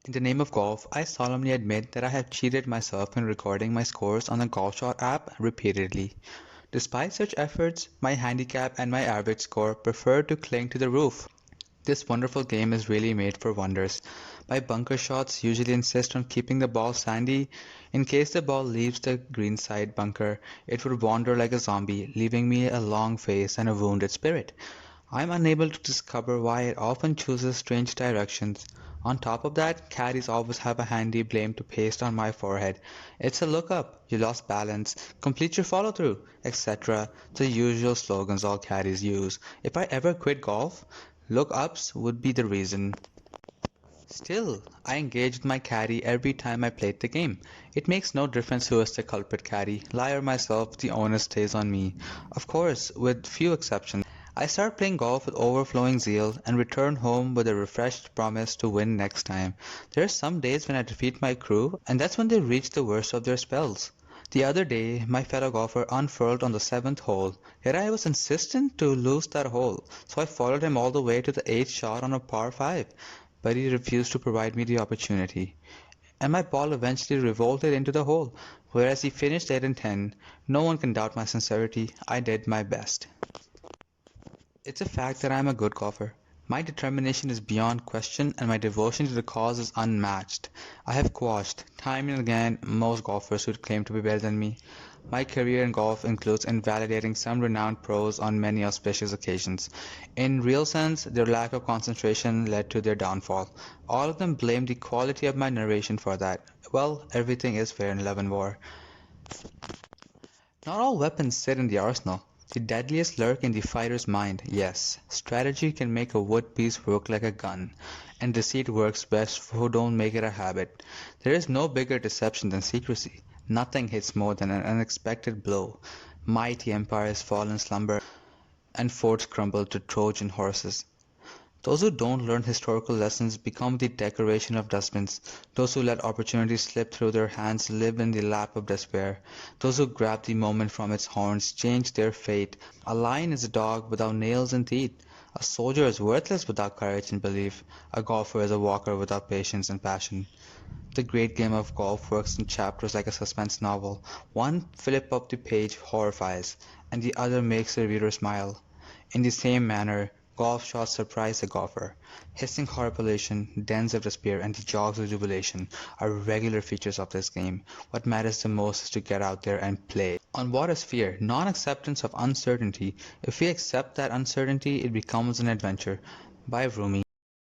In the name of golf, I solemnly admit that I have cheated myself in recording my scores on the Golf Shot app repeatedly. Despite such efforts, my handicap and my average score prefer to cling to the roof. This wonderful game is really made for wonders. My bunker shots usually insist on keeping the ball sandy. In case the ball leaves the greenside bunker, it would wander like a zombie, leaving me a long face and a wounded spirit. I am unable to discover why it often chooses strange directions. On top of that, caddies always have a handy blame to paste on my forehead. It's a look up, you lost balance, complete your follow through, etc. The usual slogans all caddies use. If I ever quit golf, look ups would be the reason. Still, I engaged my caddy every time I played the game. It makes no difference who is the culprit caddy, lie or myself, the onus stays on me. Of course, with few exceptions. I start playing golf with overflowing zeal and return home with a refreshed promise to win next time. There are some days when I defeat my crew, and that's when they reach the worst of their spells. The other day, my fellow golfer unfurled on the seventh hole, yet I was insistent to lose that hole, so I followed him all the way to the eighth shot on a par 5, but he refused to provide me the opportunity. And my ball eventually revolted into the hole, whereas he finished 8 and 10. No one can doubt my sincerity. I did my best. It's a fact that I am a good golfer. My determination is beyond question and my devotion to the cause is unmatched. I have quashed, time and again, most golfers who claim to be better than me. My career in golf includes invalidating some renowned pros on many auspicious occasions. In real sense, their lack of concentration led to their downfall. All of them blame the quality of my narration for that. Well, everything is fair in love and war. Not all weapons sit in the arsenal. The deadliest lurk in the fighter's mind, yes. Strategy can make a wood piece work like a gun, and deceit works best for who don't make it a habit. There is no bigger deception than secrecy. Nothing hits more than an unexpected blow. Mighty empires fall in slumber, and forts crumble to Trojan horses. Those who don't learn historical lessons become the decoration of dustbins. Those who let opportunities slip through their hands live in the lap of despair. Those who grab the moment from its horns change their fate. A lion is a dog without nails and teeth. A soldier is worthless without courage and belief. A golfer is a walker without patience and passion. The great game of golf works in chapters like a suspense novel. One flip of the page horrifies, and the other makes the reader smile. In the same manner, golf shots surprise the golfer. Hissing horripilation, dens of despair, and the jogs of jubilation are regular features of this game. What matters the most is to get out there and play. On what is fear? Non-acceptance of uncertainty. If we accept that uncertainty, it becomes an adventure. By Rumi.